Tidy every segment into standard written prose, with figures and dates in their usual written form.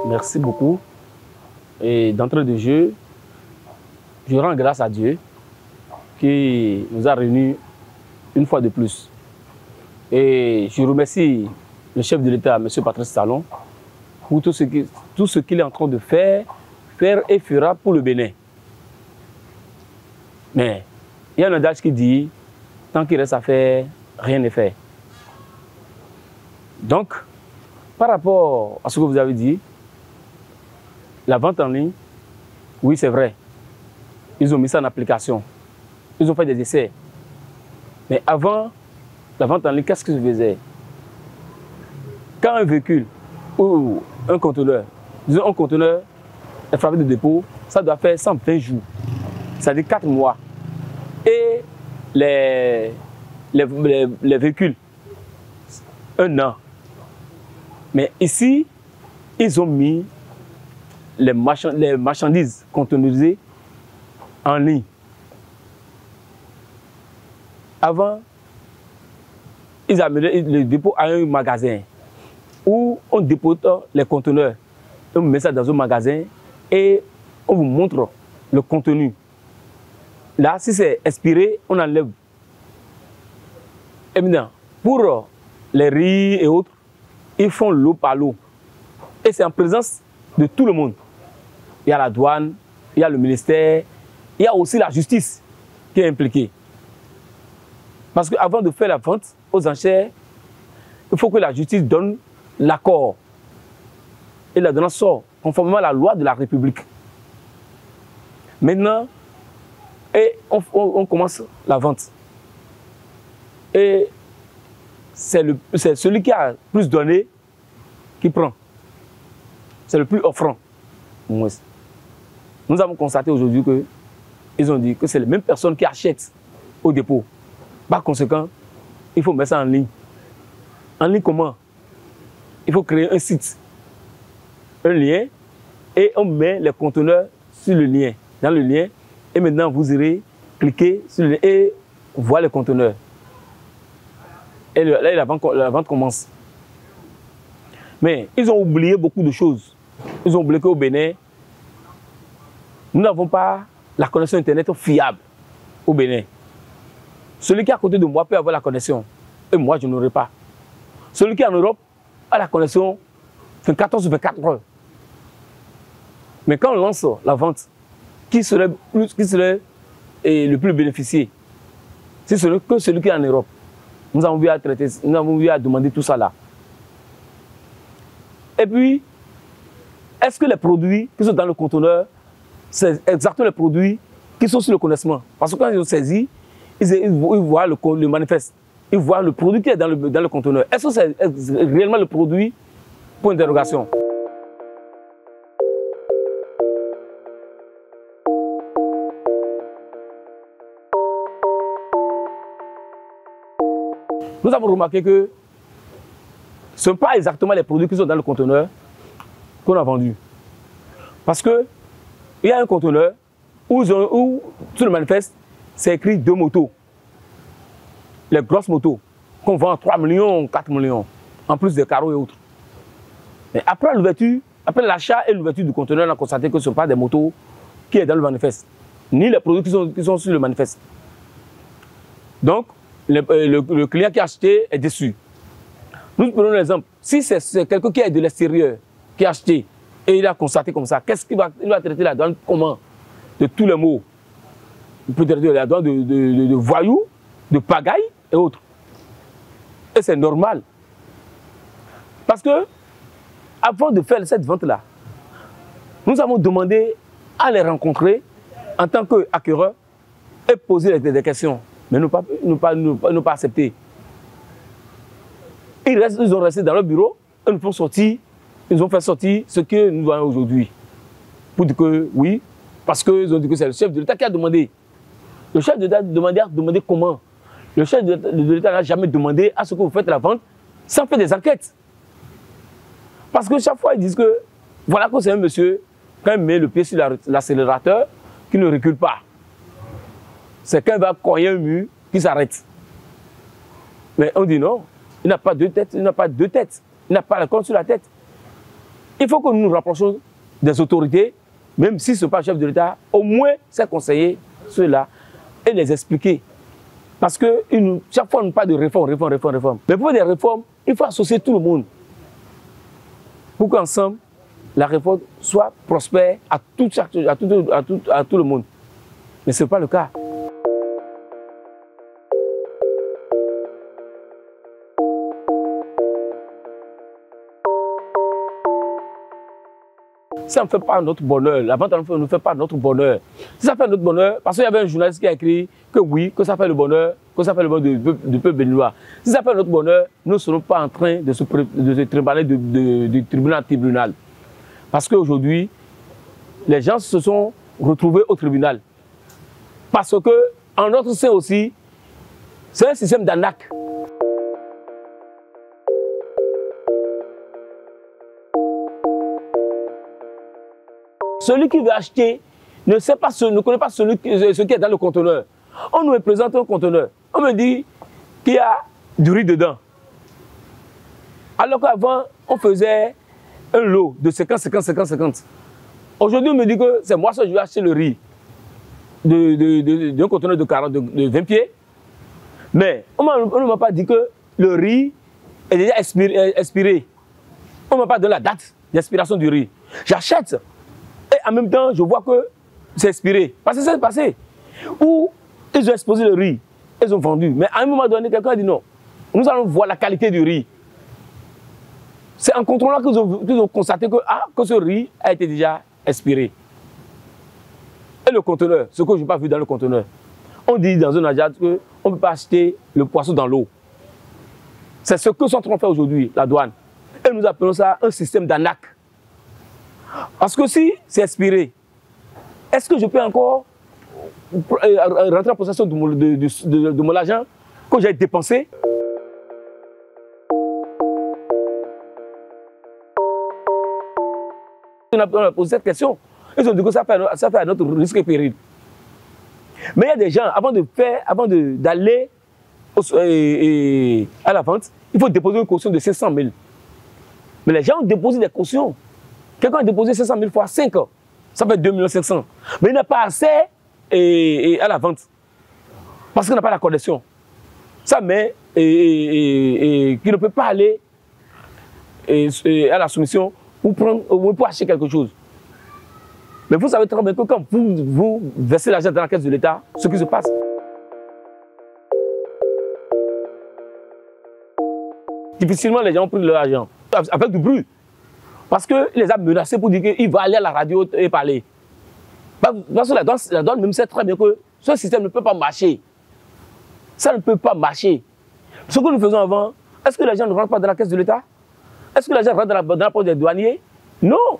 Merci beaucoup. Et d'entrée de jeu, je rends grâce à Dieu qui nous a réunis une fois de plus. Et je remercie le chef de l'État, M. Patrice Talon, pour tout ce qu'il est en train de faire et fera pour le Bénin. Mais il y a un adage qui dit, tant qu'il reste à faire, rien n'est fait. Donc, par rapport à ce que vous avez dit, la vente en ligne, oui, c'est vrai. Ils ont mis ça en application. Ils ont fait des essais. Mais avant la vente en ligne, qu'est-ce qu'ils faisaient? Quand un véhicule ou un conteneur, disons un conteneur est frappé de dépôt, ça doit faire 120 jours, c'est-à-dire 4 mois. Et les véhicules, 1 an. Mais ici, ils ont mis les marchandises contenurisées en ligne. Avant, ils amenaient le dépôt à un magasin où on dépose les conteneurs. On met ça dans un magasin et on vous montre le contenu. Là, si c'est expiré, on enlève. Et maintenant, pour les riz et autres, ils font l'eau par l'eau. Et c'est en présence de tout le monde. Il y a la douane, il y a le ministère, il y a aussi la justice qui est impliquée. Parce qu'avant de faire la vente aux enchères, il faut que la justice donne l'accord. Et la donne sort conformément à la loi de la République. Maintenant, on commence la vente. Et c'est celui qui a plus donné qui prend. C'est le plus offrant. Nous avons constaté aujourd'hui qu'ils ont dit que c'est les mêmes personnes qui achètent au dépôt. Par conséquent, il faut mettre ça en ligne. En ligne comment? Il faut créer un site, un lien, et on met les conteneurs sur le lien, dans le lien, et maintenant vous irez cliquer sur le lien et voir les conteneurs. Et là, la vente commence. Mais ils ont oublié beaucoup de choses. Ils ont oublié qu'au Bénin, nous n'avons pas la connexion Internet fiable au Bénin. Celui qui est à côté de moi peut avoir la connexion, et moi je n'aurai pas. Celui qui est en Europe a la connexion 24 sur 24 heures. Mais quand on lance la vente, qui serait le plus bénéficié? C'est que celui qui est en Europe. Nous avons vu à traiter, nous avons vu à demander tout ça là. Et puis, est-ce que les produits qui sont dans le conteneur, c'est exactement les produits qui sont sur le connaissement? Parce que quand ils ont saisi, ils voient le manifeste, ils voient le produit qui est dans le conteneur. Est-ce que c'est réellement le produit? Point d'interrogation. Nous avons remarqué que ce ne sont pas exactement les produits qui sont dans le conteneur qu'on a vendus. Parce qu'il y a un conteneur où sur le manifeste, c'est écrit 2 motos. Les grosses motos qu'on vend 3 millions, 4 millions, en plus des carreaux et autres. Mais après l'ouverture, après l'achat et l'ouverture du conteneur, on a constaté que ce ne sont pas des motos qui sont dans le manifeste, ni les produits qui sont sur le manifeste. Donc, le client qui a acheté est déçu. Nous prenons l'exemple. Si c'est quelqu'un qui est de l'extérieur, qui a acheté, et il a constaté comme ça, qu'est-ce qu'il va traiter la douane comment? De tous les mots. Il peut traiter la douane de voyous, de pagaille et autres. Et c'est normal. Parce que, avant de faire cette vente-là, nous avons demandé à les rencontrer en tant qu'acquéreurs et poser des questions. Mais ne pas accepter. Ils ont resté dans leur bureau, ils nous font sortir, ils ont fait sortir ce que nous voyons aujourd'hui. Pour dire que oui, parce qu'ils ont dit que c'est le chef de l'État qui a demandé. Le chef de l'État a demandé comment. Le chef de l'État n'a jamais demandé à ce que vous faites la vente sans faire des enquêtes. Parce que chaque fois, ils disent que voilà que c'est un monsieur, quand il met le pied sur l'accélérateur, qui ne recule pas. C'est quand il va cogner un mur qui s'arrête. Mais on dit non, il n'a pas 2 têtes, il n'a pas 2 têtes, il n'a pas la corne sur la tête. Il faut que nous nous rapprochions des autorités, même si ce n'est pas le chef de l'État, au moins ces conseillers, ceux-là, et les expliquer. Parce que chaque fois, on nous parle de réforme. Mais pour faire des réformes, il faut associer tout le monde. Pour qu'ensemble, la réforme soit prospère à tout le monde. Mais ce n'est pas le cas. Ça ne fait pas notre bonheur. La vente ne fait pas notre bonheur. Si ça fait notre bonheur, parce qu'il y avait un journaliste qui a écrit que oui, que ça fait le bonheur, que ça fait le bonheur du peuple béninois. Si ça fait notre bonheur, nous ne serons pas en train de se trimballer du tribunal à tribunal. Parce qu'aujourd'hui, les gens se sont retrouvés au tribunal. Parce que, en notre sein aussi, c'est un système d'arnaque. Celui qui veut acheter ne connaît pas ce qui est dans le conteneur. On nous présente un conteneur. On me dit qu'il y a du riz dedans. Alors qu'avant, on faisait un lot de 50. Aujourd'hui, on me dit que c'est moi seul je vais acheter le riz d'un conteneur de 20 pieds. Mais on ne m'a pas dit que le riz est déjà expiré. On ne m'a pas donné la date d'expiration du riz. J'achète. Et en même temps, je vois que c'est expiré. Parce que ça s'est passé. Où ils ont exposé le riz, ils ont vendu. Mais à un moment donné, quelqu'un a dit non. Nous allons voir la qualité du riz. C'est en contrôlant qu'ils ont constaté que ce riz a été déjà expiré. Et le conteneur, ce que je n'ai pas vu dans le conteneur. On dit dans un agent qu'on ne peut pas acheter le poisson dans l'eau. C'est ce que sont en train de faire aujourd'hui, la douane. Et nous appelons ça un système d'arnaque. Parce que si c'est expiré, est-ce que je peux encore rentrer en possession de mon argent que j'ai dépensé? On a posé cette question. Ils ont dit que ça fait à notre risque et péril. Mais il y a des gens, avant d'aller à la vente, il faut déposer une caution de 500 000. Mais les gens ont déposé des cautions. Quelqu'un a déposé 500 000 fois 5 ans. Ça fait 2 500 000. Mais il n'a pas assez à la vente. Parce qu'il n'a pas la connexion. Ça met qu'il ne peut pas aller à la soumission pour acheter quelque chose. Mais vous savez très bien que quand vous versez l'argent dans la caisse de l'État, ce qui se passe. Difficilement, les gens ont pris leur argent. Avec du bruit. Parce qu'il les a menacés pour dire qu'il va aller à la radio et parler. Parce que la douane même sait très bien que ce système ne peut pas marcher. Ça ne peut pas marcher. Ce que nous faisons avant, est-ce que les gens ne rentrent pas dans la caisse de l'État? Est-ce que les gens rentrent dans la poche des douaniers? Non.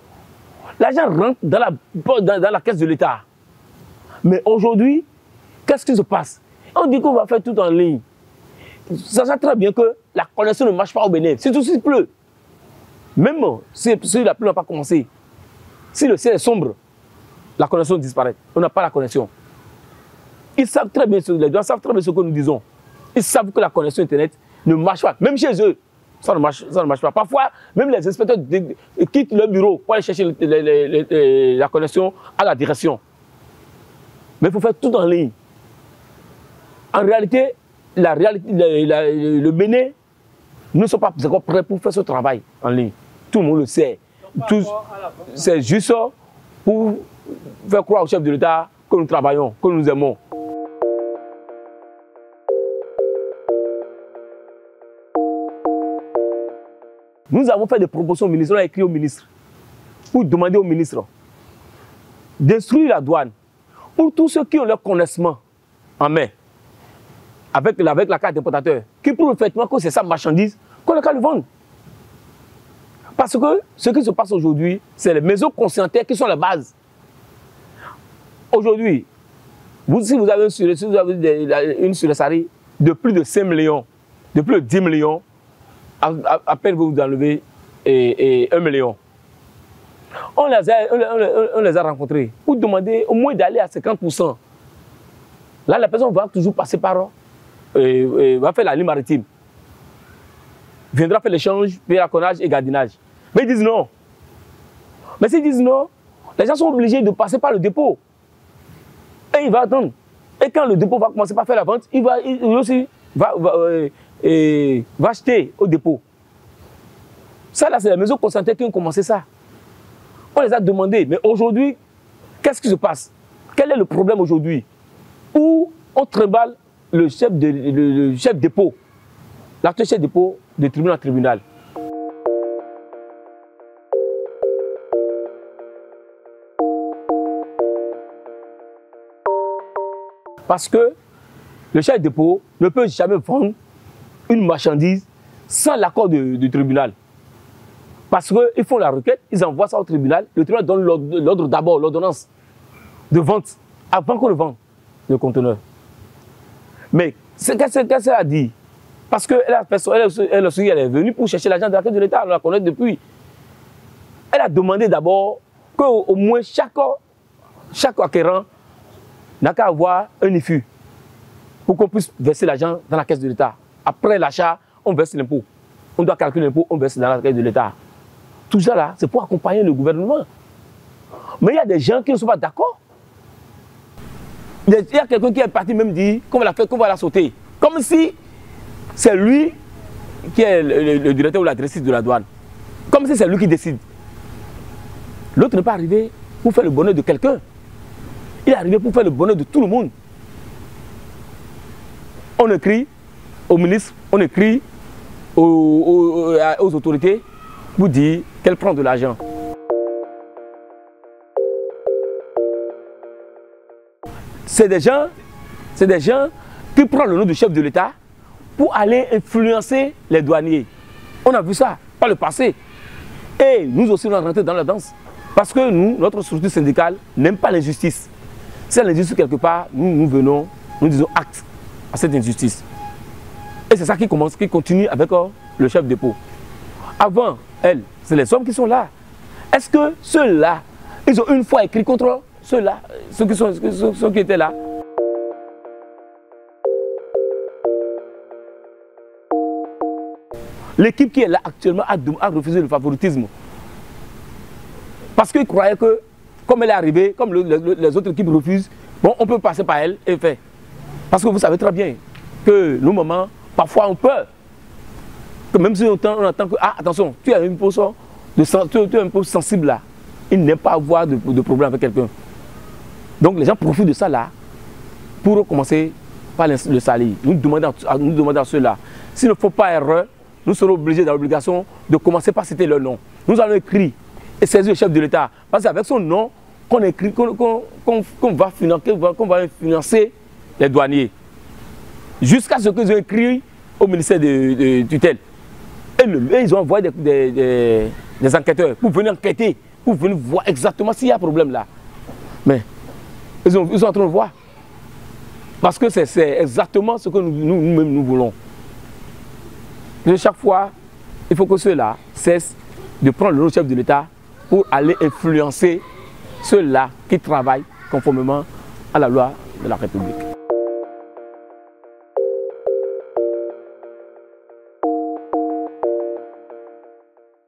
L'argent rentre dans la caisse de l'État. Mais aujourd'hui, qu'est-ce qui se passe? On dit qu'on va faire tout en ligne. Ça sait très bien que la connexion ne marche pas au Bénin. Surtout s'il pleut. Même si la pluie n'a pas commencé, si le ciel est sombre, la connexion disparaît. On n'a pas la connexion. Ils savent très bien, les douaniers savent très bien ce que nous disons. Ils savent que la connexion Internet ne marche pas. Même chez eux, ça ne marche pas. Parfois, même les inspecteurs quittent leur bureau pour aller chercher la connexion à la direction. Mais il faut faire tout en ligne. En réalité, le Bénin ne sont pas encore prêts pour faire ce travail en ligne. Tout le monde le sait. C'est juste pour faire croire au chef de l'État que nous travaillons, que nous aimons. Nous avons fait des propositions au ministre, on a écrit au ministre pour demander au ministre d'instruire la douane pour tous ceux qui ont leur connaissement en main avec la carte d'importateur, qui prouvent effectivement que c'est sa marchandise, qu'on n'a qu'à le vendre. Parce que ce qui se passe aujourd'hui, c'est les maisons conscientaires qui sont la base. Aujourd'hui, si vous avez une suressarie de plus de 5 millions, de plus de 10 millions, à peine vous enlevez 1 million. On les a rencontrés pour demander au moins d'aller à 50%. Là, la personne va toujours passer par va faire la ligne maritime. Viendra faire l'échange, payer la connage et gardinage. Mais ils disent non. Mais s'ils disent non, les gens sont obligés de passer par le dépôt. Et il va attendre. Et quand le dépôt va commencer par faire la vente, il aussi va acheter au dépôt. Ça, là, c'est la maison concentrée qui ont commencé ça. On les a demandé. Mais aujourd'hui, qu'est-ce qui se passe? Quel est le problème aujourd'hui? Où on trimballe le chef dépôt, l'actuel chef dépôt de tribunal en tribunal. Parce que le chef de dépôt ne peut jamais vendre une marchandise sans l'accord du tribunal. Parce qu'ils font la requête, ils envoient ça au tribunal, le tribunal donne l'ordre d'abord, l'ordonnance de vente, avant qu'on le vende, le conteneur. Mais qu'est-ce qu'elle a dit? Parce qu'elle est venue pour chercher l'agent de la caisse de l'État, on la connaît depuis. Elle a demandé d'abord qu'au moins chaque acquérant n'a qu'à avoir un IFU pour qu'on puisse verser l'argent dans la caisse de l'État. Après l'achat, on verse l'impôt. On doit calculer l'impôt, on verse dans la caisse de l'État. Tout ça là, c'est pour accompagner le gouvernement. Mais il y a des gens qui ne sont pas d'accord. Il y a quelqu'un qui est parti même dire qu'on va la sauter. Comme si c'est lui qui est le directeur ou la directrice de la douane. Comme si c'est lui qui décide. L'autre n'est pas arrivé pour faire le bonheur de quelqu'un. Il est arrivé pour faire le bonheur de tout le monde. On écrit au ministre, on écrit aux autorités pour dire qu'elle prend de l'argent. C'est des gens qui prennent le nom du chef de l'État pour aller influencer les douaniers. On a vu ça par le passé. Et nous aussi, on est rentré dans la danse. Parce que nous, notre structure syndicale n'aime pas l'injustice. Si elle l'injustice quelque part, nous venons, nous disons acte à cette injustice. Et c'est ça qui continue avec le chef de dépôt. Avant, c'est les hommes qui sont là. Est-ce que ceux-là, ils ont une fois écrit contre ceux-là, ceux qui étaient là? L'équipe qui est là actuellement a refusé le favoritisme. Parce qu'ils croyaient que, comme elle est arrivée, comme les autres équipes refusent, bon, on peut passer par elle et faire. Parce que vous savez très bien que nos mamans, parfois on peur. Que même si on entend que, ah, attention, tu as une position tu es un peu sensible là. Il n'aime pas avoir de problème avec quelqu'un. Donc les gens profitent de ça là pour commencer par le salir. Nous demandons à ceux-là, s'il ne faut pas erreur, nous serons obligés dans l'obligation de commencer par citer leur nom. Nous allons écrire et saisir le chef de l'État. Parce que c'est avec son nom qu'on écrit, qu'on va financer les douaniers. Jusqu'à ce qu'ils aient écrit au ministère de tutelle. Et ils ont envoyé des enquêteurs pour venir enquêter, pour venir voir exactement s'il y a un problème là. Mais ils sont en train de voir. Parce que c'est exactement ce que nous-mêmes nous voulons. Et chaque fois, il faut que ceux-là cessent de prendre le chef de l'État pour aller influencer ceux-là qui travaillent conformément à la loi de la République.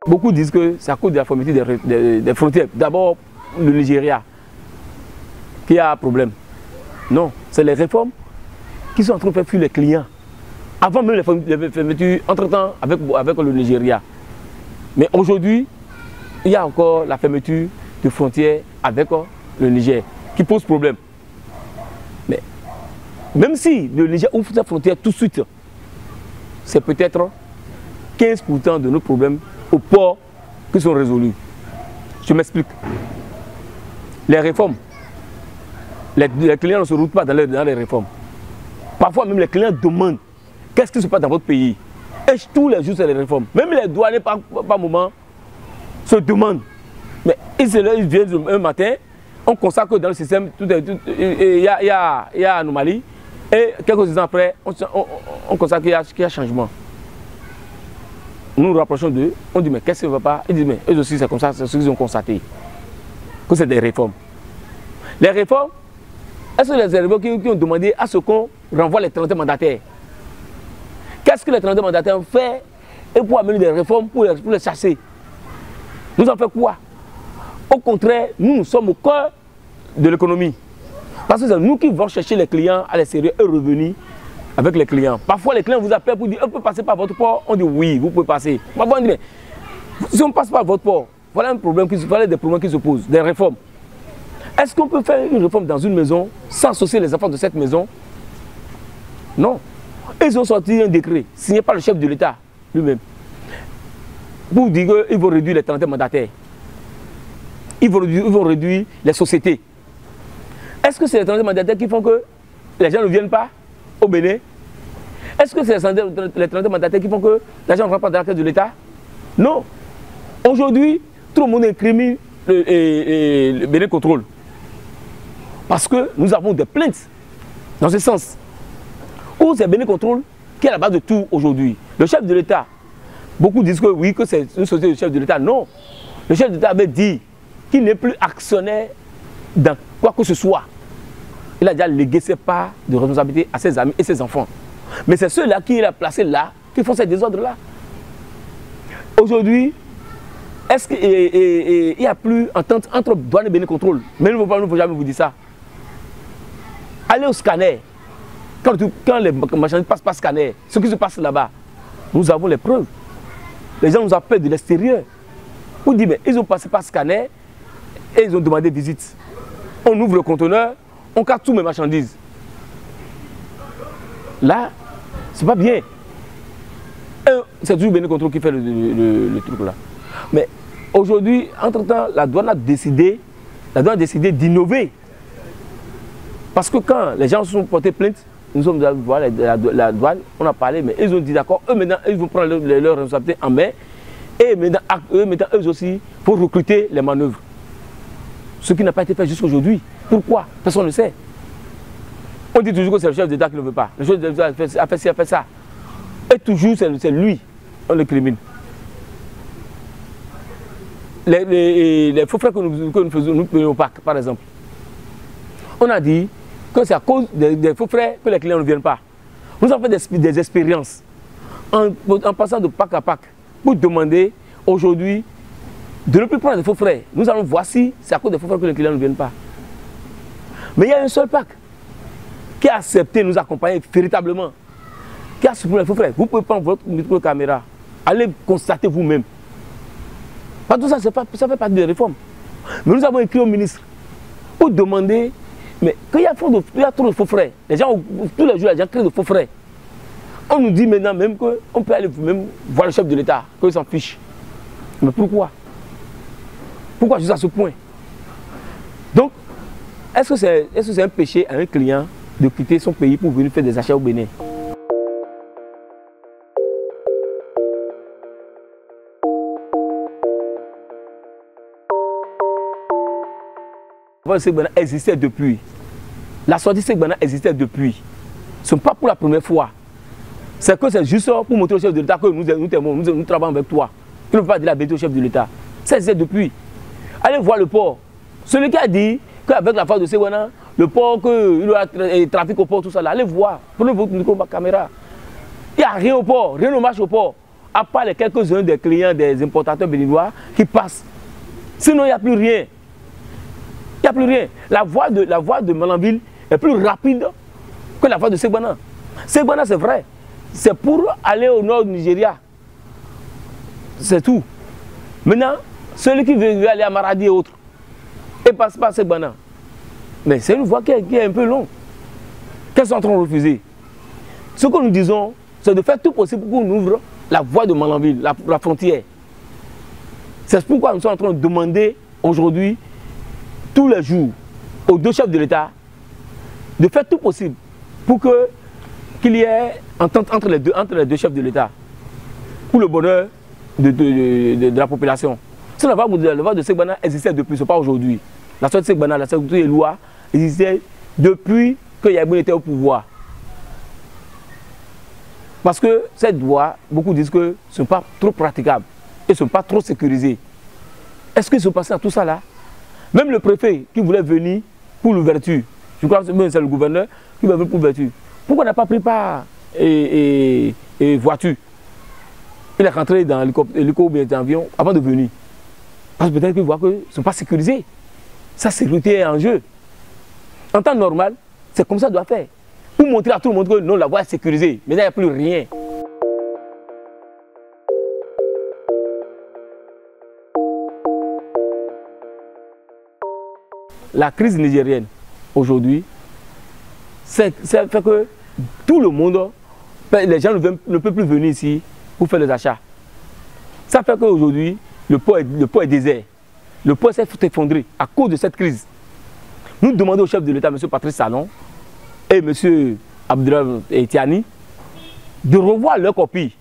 Beaucoup disent que c'est à cause de la fermeture des frontières. D'abord, le Nigeria qui a un problème. Non, c'est les réformes qui sont en train de faire fuir les clients. Avant même les fermetures, entre-temps, avec le Nigeria. Mais aujourd'hui, il y a encore la fermeture de frontières avec le Niger qui pose problème. Mais même si le Niger ouvre sa frontière tout de suite, c'est peut-être 15% de nos problèmes au port qui sont résolus. Je m'explique. Les réformes, les clients ne se routent pas dans les réformes. Parfois même les clients demandent qu'est-ce qui se passe dans votre pays. Et tous les jours c'est les réformes. Même les douaniers par moment se demandent. Mais ils viennent un matin, on constate que dans le système, il y a anomalie. Et quelques instants après, on constate qu'il y a changement. Nous nous rapprochons d'eux, on dit mais qu'est-ce qui ne va pas? Ils disent mais eux aussi c'est comme ça, c'est ce qu'ils ont constaté. Que c'est des réformes. Les réformes, est-ce que les réformes qui ont demandé à ce qu'on renvoie les 30 mandataires? Qu'est-ce que les 30 mandataires ont fait et pour amener des réformes pour les chasser? Nous en fait quoi? Au contraire, nous sommes au cœur de l'économie. Parce que c'est nous qui vont chercher les clients à l'extérieur et revenir avec les clients. Parfois, les clients vous appellent pour dire, on peut passer par votre port. On dit oui, vous pouvez passer. Parfois, on dit, mais si on passe par votre port, voilà un problème voilà des problèmes qui se posent, des réformes. Est-ce qu'on peut faire une réforme dans une maison sans associer les enfants de cette maison? Non. Ils ont sorti un décret signé par le chef de l'État lui-même pour dire qu'ils vont réduire les trentaines mandataires. Ils vont réduire les sociétés. Est-ce que c'est les trentaines mandataires qui font que les gens ne viennent pas au Bénin? Est-ce que c'est les trentaines mandataires qui font que les gens ne rentrent pas dans la caisse de l'État? Non. Aujourd'hui, tout le monde incrimine le Bénin Contrôle. Parce que nous avons des plaintes dans ce sens. Où c'est Bénin Contrôle qui est à la base de tout aujourd'hui. Le chef de l'État, beaucoup disent que oui, que c'est une société du chef de l'État. Non. Le chef de l'État avait dit qu'il n'est plus actionnaire dans quoi que ce soit. Il a déjà légué ses parts de responsabilité à ses amis et ses enfants. Mais c'est ceux-là qu'il a placés là qui font ces désordres-là. Aujourd'hui, est-ce qu'il n'y a plus entente entre douane et Bénin Contrôle? Mais il ne faut jamais vous dire ça. Allez au scanner. Quand les marchandises passent par scanner, ce qui se passe là-bas, nous avons les preuves. Les gens nous appellent de l'extérieur. On dit, mais ils ont passé par scanner et ils ont demandé visite. On ouvre le conteneur, on casse toutes mes marchandises. Là, c'est pas bien. C'est toujours Bénin Contrôle qui fait le truc là. Mais aujourd'hui, entre-temps, la douane a décidé d'innover. Parce que quand les gens se sont portés plainte, nous sommes allés voir la douane, on a parlé, mais ils ont dit d'accord, eux maintenant, ils vont prendre leur responsabilité en main. Et maintenant, eux aussi, pour recruter les manœuvres. Ce qui n'a pas été fait jusqu'aujourd'hui. Pourquoi? Personne ne sait. On dit toujours que c'est le chef d'État qui ne veut pas. Le chef d'État a fait ça. Et toujours, c'est lui, on le crimine. Les faux frais que nous faisons, nous payons au parc, par exemple. On a dit que c'est à cause des faux frais que les clients ne viennent pas. Nous avons fait des expériences en passant de parc à parc pour demander aujourd'hui de ne plus prendre des faux frais. Nous allons voir si c'est à cause des faux frais que les clients ne viennent pas. Mais il y a un seul parc qui a accepté de nous accompagner véritablement, qui a supprimé les faux frais. Vous pouvez prendre votre micro-caméra, allez constater vous-même. Pas tout ça, ça fait partie des réformes. Mais nous avons écrit au ministre pour demander, mais quand il y a trop de faux frais, les gens, tous les jours, les gens créent de faux frais. On nous dit maintenant même qu'on peut aller même voir le chef de l'État, qu'il s'en fiche. Mais pourquoi? Pourquoi juste à ce point? Donc, est-ce que c'est un péché à un client de quitter son pays pour venir faire des achats au Bénin? La Segbana existait depuis. La sortie Segbana existait depuis. Ce n'est pas pour la première fois. C'est que c'est juste pour montrer au chef de l'État que nous travaillons avec toi. Tu ne peux pas dire la vérité au chef de l'État. Ça existait depuis. Allez voir le port. Celui qui a dit qu'avec la phase de Segbana, le port, qu'il y aura trafic au port, tout ça là, allez voir. Prenez votre micro-caméra. Il n'y a rien au port, rien ne marche au port. À part les quelques-uns des clients, des importateurs béninois qui passent. Sinon, il n'y a plus rien. Il n'y a plus rien. La voie de Malanville est plus rapide que la voie de Segbana. Segbana, c'est vrai. C'est pour aller au nord du Nigeria. C'est tout. Maintenant, celui qui veut aller à Maradi et autres, et passe par Segbana. Mais c'est une voie qui est un peu longue. Qu'est-ce qu'ils sont en train de refuser? Ce que nous disons, c'est de faire tout possible pour qu'on ouvre la voie de Malanville, la frontière. C'est pourquoi nous sommes en train de demander aujourd'hui, tous les jours, aux deux chefs de l'État, de faire tout possible pour qu'il y ait entente entre les deux chefs de l'État, pour le bonheur de la population. Si la voie de Segbana existait depuis, ce n'est pas aujourd'hui. La sortie de Segbana, la sortie de loi existait depuis que Yaboun était au pouvoir. Parce que cette voie, beaucoup disent que ce n'est pas trop praticable et ce n'est pas trop sécurisé. Est-ce qu'ils sont passés à tout ça là? Même le préfet qui voulait venir pour l'ouverture, je crois que c'est le gouverneur qui va venir pour l'ouverture. Pourquoi on n'a pas pris part et voiture? Il est rentré dans l'hélico ou bien dans l'avion avant de venir. Parce que peut-être qu'ils voient qu'ils ne sont pas sécurisés. Sa sécurité est en jeu. En temps normal, c'est comme ça qu'on doit faire. Pour montrer à tout le monde que non, la voie est sécurisée. Mais là, il n'y a plus rien. La crise nigérienne, aujourd'hui, ça fait que tout le monde, les gens ne peuvent plus venir ici pour faire les achats. Ça fait qu'aujourd'hui, le port est désert. Le port s'est effondré à cause de cette crise. Nous demandons au chef de l'État, M. Patrice Talon, et M. Abdoulaye Tiani, de revoir leur copie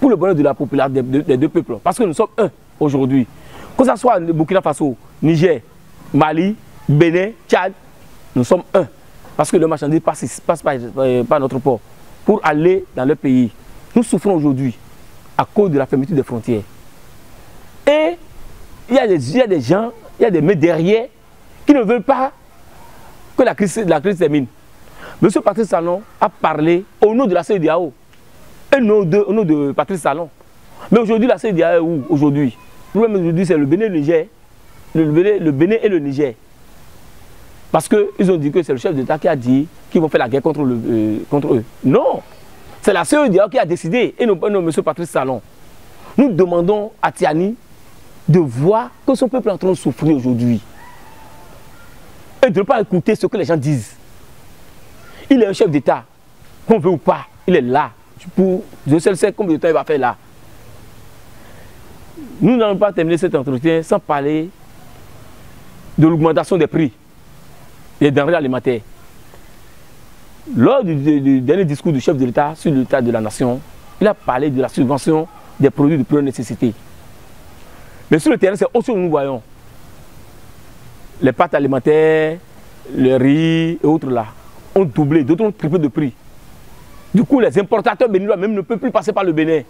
pour le bonheur de la population des deux peuples. Parce que nous sommes un aujourd'hui. Que ce soit Burkina Faso, Niger, Mali, Bénin, Tchad, nous sommes un. Parce que le marchandise passe par notre port pour aller dans leur pays. Nous souffrons aujourd'hui à cause de la fermeture des frontières. Et il y a des gens, il y a des mecs derrière qui ne veulent pas que la crise termine. M. Patrice Talon a parlé au nom de la CEDEAO et au nom de Patrice Talon. Mais aujourd'hui, la CEDEAO est où aujourd'hui? Le problème aujourd'hui, c'est le Bénin et le Niger. Le Bénin et le Niger. Parce qu'ils ont dit que c'est le chef d'État qui a dit qu'ils vont faire la guerre contre eux. Non! C'est la CEDEAO qui a décidé, et non M. Patrice Talon. Nous demandons à Tiani de voir que son peuple est en train de souffrir aujourd'hui. Et de ne pas écouter ce que les gens disent. Il est un chef d'État, qu'on veut ou pas, il est là. Je sais combien de temps il va faire là. Nous n'allons pas terminer cet entretien sans parler de l'augmentation des prix des denrées alimentaires. Lors du dernier discours du chef de l'État sur l'état de la nation, il a parlé de la subvention des produits de première nécessité. Mais sur le terrain, c'est autre chose que nous voyons. Les pâtes alimentaires, le riz et autres là ont doublé, d'autres ont triplé de prix. Du coup, les importateurs béninois même ne peuvent plus passer par le Bénin.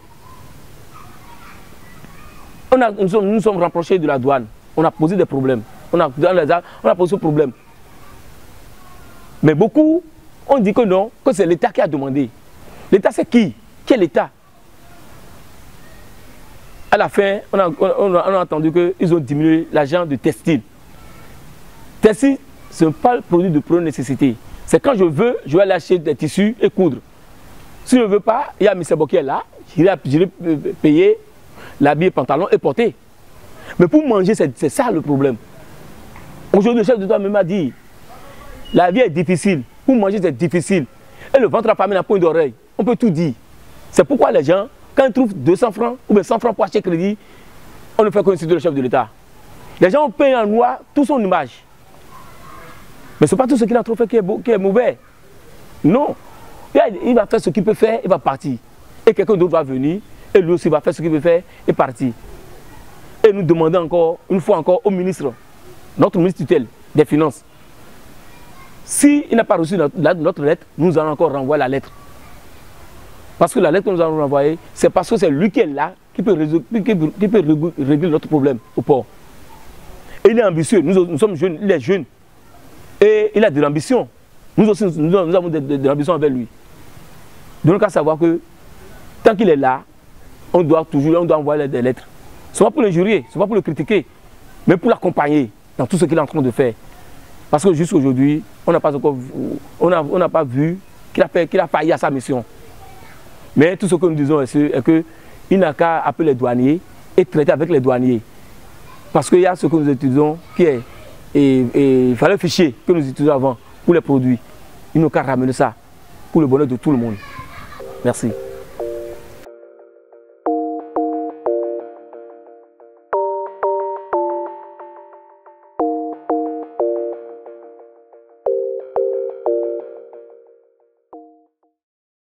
Nous sommes rapprochés de la douane. On a posé des problèmes. On a posé ce problème. Mais beaucoup ont dit que non, que c'est l'État qui a demandé. L'État, c'est qui? Quel État? À la fin, on a entendu qu'ils ont diminué l'argent de textile. Textile, ce n'est pas le produit de première nécessité. C'est quand je veux, je vais aller acheter des tissus et coudre. Si je ne veux pas, il y a M. Boki là, j'irai payer l'habit, pantalon et porter. Mais pour manger, c'est ça le problème. Aujourd'hui, le chef de l'État même a dit, la vie est difficile. Pour manger, c'est difficile. Et le ventre a pas mis la pointe d'oreille. On peut tout dire. C'est pourquoi les gens, quand ils trouvent 200 francs ou bien 100 francs pour acheter crédit, on ne fait qu'insulter le chef de l'État. Les gens payent en noir toute son image. Mais ce n'est pas tout ce qu'il a trop fait qui est mauvais. Non. Il va faire ce qu'il peut faire, il va partir. Et quelqu'un d'autre va venir, et lui aussi va faire ce qu'il peut faire, et partir. Et nous demandons encore, une fois encore, au ministre, notre ministre tutelle des Finances, s'il n'a pas reçu notre lettre, nous allons encore renvoyer la lettre. Parce que la lettre que nous allons renvoyer, c'est parce que c'est lui qui est là, qui peut régler notre problème au port. Et il est ambitieux, nous sommes jeunes, il est jeune. Et il a de l'ambition. Nous aussi, nous avons de l'ambition avec lui. Donc, à savoir que tant qu'il est là, on doit envoyer des lettres. Ce n'est pas pour l'injurier, ce n'est pas pour le critiquer, mais pour l'accompagner dans tout ce qu'il est en train de faire. Parce que jusqu'à aujourd'hui, on n'a pas vu qu'il a failli à sa mission. Mais tout ce que nous disons est qu'il n'a qu'à appeler les douaniers et traiter avec les douaniers. Parce qu'il y a ce que nous utilisons qui est, et il fallait le fichier que nous utilisions avant pour les produits. Il n'a qu'à ramener ça pour le bonheur de tout le monde. Merci.